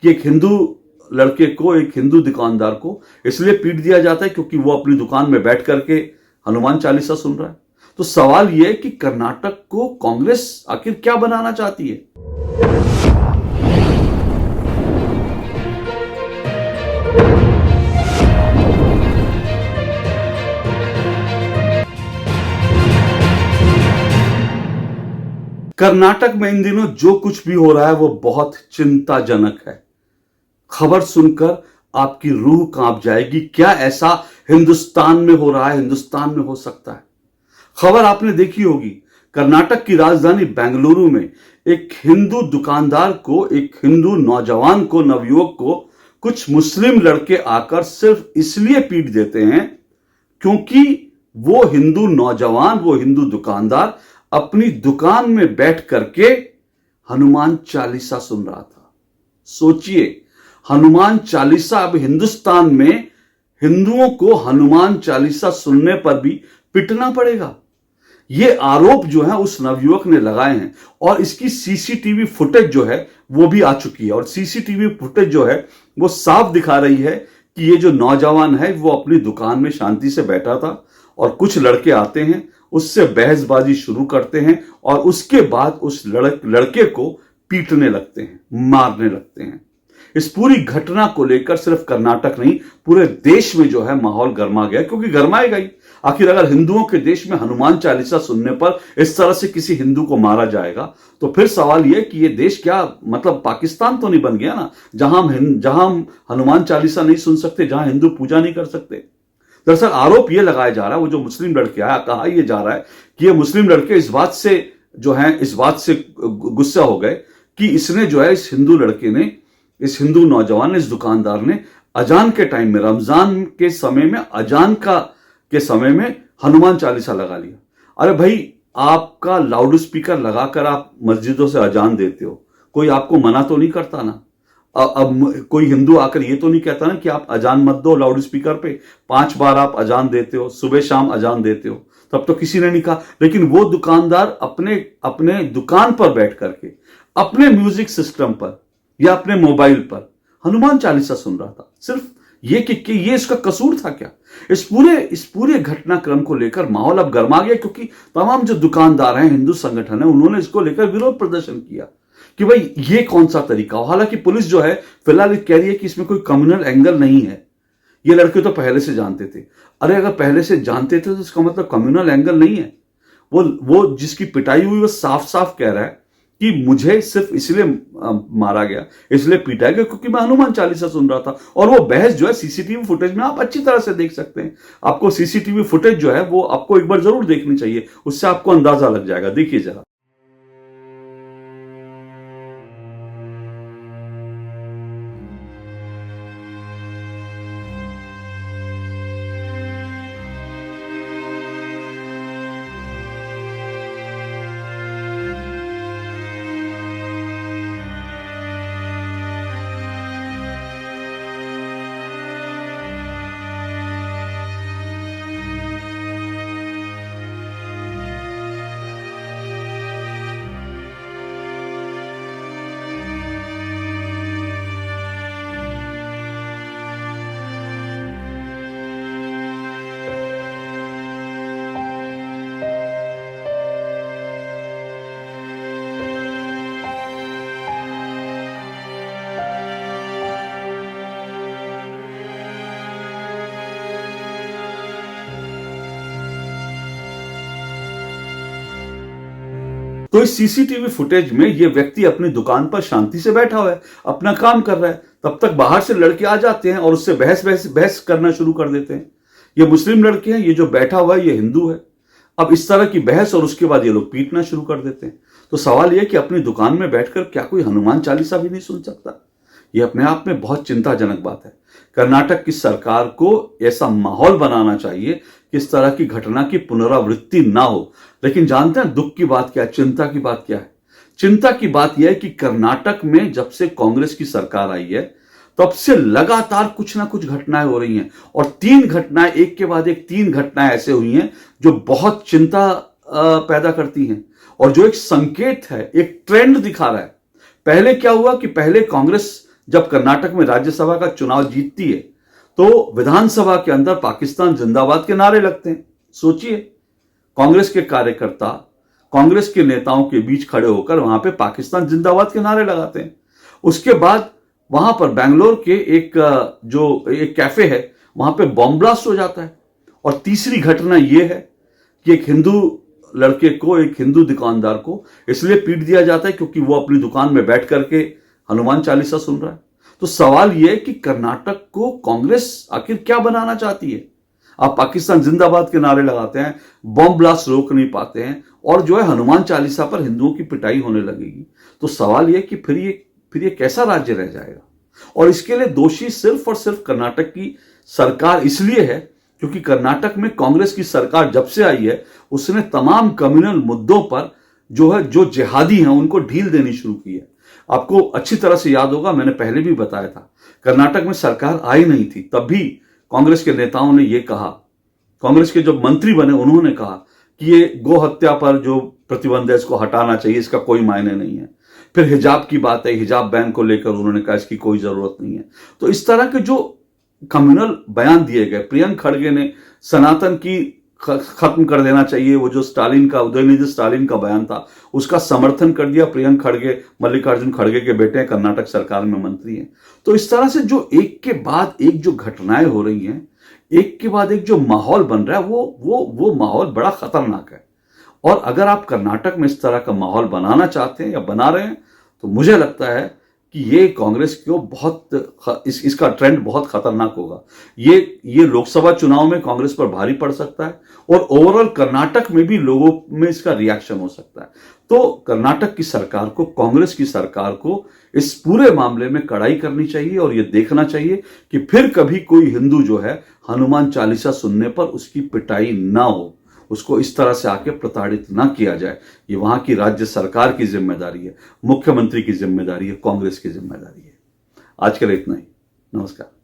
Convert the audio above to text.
कि एक हिंदू लड़के को, एक हिंदू दुकानदार को इसलिए पीट दिया जाता है क्योंकि वो अपनी दुकान में बैठ करके हनुमान चालीसा सुन रहा है। तो सवाल यह है कि कर्नाटक को कांग्रेस आखिर क्या बनाना चाहती है? कर्नाटक में इन दिनों जो कुछ भी हो रहा है वो बहुत चिंताजनक है। खबर सुनकर आपकी रूह कांप जाएगी। क्या ऐसा हिंदुस्तान में हो रहा है, हिंदुस्तान में हो सकता है? खबर आपने देखी होगी, कर्नाटक की राजधानी बेंगलुरु में एक हिंदू दुकानदार को, एक हिंदू नौजवान को, नवयुवक को कुछ मुस्लिम लड़के आकर सिर्फ इसलिए पीट देते हैं क्योंकि वो हिंदू नौजवान, वो हिंदू दुकानदार अपनी दुकान में बैठ करके हनुमान चालीसा सुन रहा था। सोचिए, हनुमान चालीसा, अब हिंदुस्तान में हिंदुओं को हनुमान चालीसा सुनने पर भी पिटना पड़ेगा। ये आरोप जो है उस नवयुवक ने लगाए हैं और इसकी सीसीटीवी फुटेज जो है वो भी आ चुकी है। और सीसीटीवी फुटेज जो है वो साफ दिखा रही है कि ये जो नौजवान है वो अपनी दुकान में शांति से बैठा था और कुछ लड़के आते हैं, उससे बहसबाजी शुरू करते हैं और उसके बाद उस लड़के को पीटने लगते हैं, मारने लगते हैं। इस पूरी घटना को लेकर सिर्फ कर्नाटक नहीं, पूरे देश में जो है माहौल गर्मा गया, क्योंकि गर्माएगा ही। आखिर अगर हिंदुओं के देश में हनुमान चालीसा सुनने पर इस तरह से किसी हिंदू को मारा जाएगा तो फिर सवाल यह कि यह देश क्या, मतलब पाकिस्तान तो नहीं बन गया ना, जहां हम हनुमान चालीसा नहीं सुन सकते, जहां हिंदू पूजा नहीं कर सकते। दरअसल आरोप यह लगाया जा रहा है, वो जो मुस्लिम लड़के आया, कहा यह जा रहा है कि ये मुस्लिम लड़के इस बात से गुस्सा हो गए कि इसने जो है, इस हिंदू लड़के ने, इस हिंदू नौजवान ने, इस दुकानदार ने अजान के टाइम में, रमजान के समय में, अजान के समय में हनुमान चालीसा लगा लिया। अरे भाई, आपका लाउड स्पीकर लगाकर आप मस्जिदों से अजान देते हो, कोई आपको मना तो नहीं करता ना। अब कोई हिंदू आकर ये तो नहीं कहता ना कि आप अजान मत दो लाउड स्पीकर पे, 5 बार आप अजान देते हो, सुबह शाम अजान देते हो, तब तो किसी ने नहीं कहा। लेकिन वो दुकानदार अपने दुकान पर बैठ करके अपने म्यूजिक सिस्टम पर या अपने मोबाइल पर हनुमान चालीसा सुन रहा था। सिर्फ ये कि ये इसका कसूर था क्या? इस पूरे घटनाक्रम को लेकर माहौल अब गर्मा गया, क्योंकि तमाम जो दुकानदार हैं, हिंदू संगठन है, उन्होंने इसको लेकर विरोध प्रदर्शन किया कि भाई ये कौन सा तरीका हो। हालांकि पुलिस जो है फिलहाल कह रही है कि इसमें कोई कम्युनल एंगल नहीं है, ये लड़के तो पहले से जानते थे। अरे अगर पहले से जानते थे तो इसका मतलब कम्युनल एंगल नहीं है। वो जिसकी पिटाई हुई वो साफ साफ कह रहा है कि मुझे सिर्फ इसलिए मारा गया, इसलिए पीटा गया क्योंकि मैं हनुमान चालीसा सुन रहा था। और वो बहस जो है सीसीटीवी फुटेज में आप अच्छी तरह से देख सकते हैं। आपको सीसीटीवी फुटेज जो है वो आपको एक बार जरूर देखनी चाहिए, उससे आपको अंदाजा लग जाएगा। देखिए जरा। तो इस सीसीटीवी फुटेज में ये व्यक्ति अपनी दुकान पर शांति से बैठा हुआ है, अपना काम कर रहा है। तब तक बाहर से लड़के आ जाते हैं और उससे बहस करना शुरू कर देते हैं। ये मुस्लिम लड़के हैं, ये जो बैठा हुआ है ये हिंदू है। अब इस तरह की बहस और उसके बाद ये लोग पीटना शुरू कर देते हैं। तो सवाल यह कि अपनी दुकान में बैठकर क्या कोई हनुमान चालीसा भी नहीं सुन सकता? यह अपने आप में बहुत चिंताजनक बात है। कर्नाटक की सरकार को ऐसा माहौल बनाना चाहिए कि इस तरह की घटना की पुनरावृत्ति ना हो। लेकिन जानते हैं दुख की बात क्या है, चिंता की बात क्या है? चिंता की बात यह है कि कर्नाटक में जब से कांग्रेस की सरकार आई है तब से लगातार कुछ ना कुछ घटनाएं हो रही हैं। और 3 घटनाएं, एक के बाद एक 3 घटनाएं ऐसे हुई हैं जो बहुत चिंता पैदा करती हैं और जो एक संकेत है, एक ट्रेंड दिखा रहा है। पहले क्या हुआ कि पहले कांग्रेस जब कर्नाटक में राज्यसभा का चुनाव जीतती है तो विधानसभा के अंदर पाकिस्तान जिंदाबाद के नारे लगते हैं। सोचिए, कांग्रेस के कार्यकर्ता कांग्रेस के नेताओं के बीच खड़े होकर वहां पे पाकिस्तान जिंदाबाद के नारे लगाते हैं। उसके बाद वहां पर बेंगलोर के एक कैफे है, वहां पे बॉम्ब ब्लास्ट हो जाता है। और तीसरी घटना यह है कि एक हिंदू लड़के को, एक हिंदू दुकानदार को इसलिए पीट दिया जाता है क्योंकि वो अपनी दुकान में बैठ करके हनुमान चालीसा सुन रहा है। तो सवाल यह है कि कर्नाटक को कांग्रेस आखिर क्या बनाना चाहती है? आप पाकिस्तान जिंदाबाद के नारे लगाते हैं, बॉम्ब ब्लास्ट रोक नहीं पाते हैं, और जो है हनुमान चालीसा पर हिंदुओं की पिटाई होने लगेगी। तो सवाल यह कि फिर ये कैसा राज्य रह जाएगा? और इसके लिए दोषी सिर्फ और सिर्फ कर्नाटक की सरकार इसलिए है क्योंकि कर्नाटक में कांग्रेस की सरकार जब से आई है उसने तमाम कम्युनल मुद्दों पर जो जिहादी हैं उनको ढील देनी शुरू की है। आपको अच्छी तरह से याद होगा, मैंने पहले भी बताया था, कर्नाटक में सरकार आई नहीं थी, तब भी कांग्रेस के नेताओं ने यह कहा, कांग्रेस के जो मंत्री बने उन्होंने कहा कि ये गो हत्या पर जो प्रतिबंध है इसको हटाना चाहिए, इसका कोई मायने नहीं है। फिर हिजाब की बात है, हिजाब बैन को लेकर उन्होंने कहा इसकी कोई जरूरत नहीं है। तो इस तरह के जो कम्युनल बयान दिए गए, प्रियंक खड़गे ने सनातन की खत्म कर देना चाहिए, वो जो स्टालिन का, उदयनिधि स्टालिन का बयान था उसका समर्थन कर दिया। प्रियंक खड़गे मल्लिकार्जुन खड़गे के बेटे हैं, कर्नाटक सरकार में मंत्री हैं। तो इस तरह से जो एक के बाद एक जो घटनाएं हो रही हैं, एक के बाद एक जो माहौल बन रहा है, वो माहौल बड़ा खतरनाक है। और अगर आप कर्नाटक में इस तरह का माहौल बनाना चाहते हैं या बना रहे हैं तो मुझे लगता है कि ये कांग्रेस को इसका ट्रेंड बहुत खतरनाक होगा। ये लोकसभा चुनाव में कांग्रेस पर भारी पड़ सकता है और ओवरऑल कर्नाटक में भी लोगों में इसका रिएक्शन हो सकता है। तो कर्नाटक की सरकार को, कांग्रेस की सरकार को इस पूरे मामले में कड़ाई करनी चाहिए और ये देखना चाहिए कि फिर कभी कोई हिंदू जो है हनुमान चालीसा सुनने पर उसकी पिटाई ना हो, उसको इस तरह से आके प्रताड़ित ना किया जाए। ये वहां की राज्य सरकार की जिम्मेदारी है, मुख्यमंत्री की जिम्मेदारी है, कांग्रेस की जिम्मेदारी है। आज के लिए इतना ही। नमस्कार।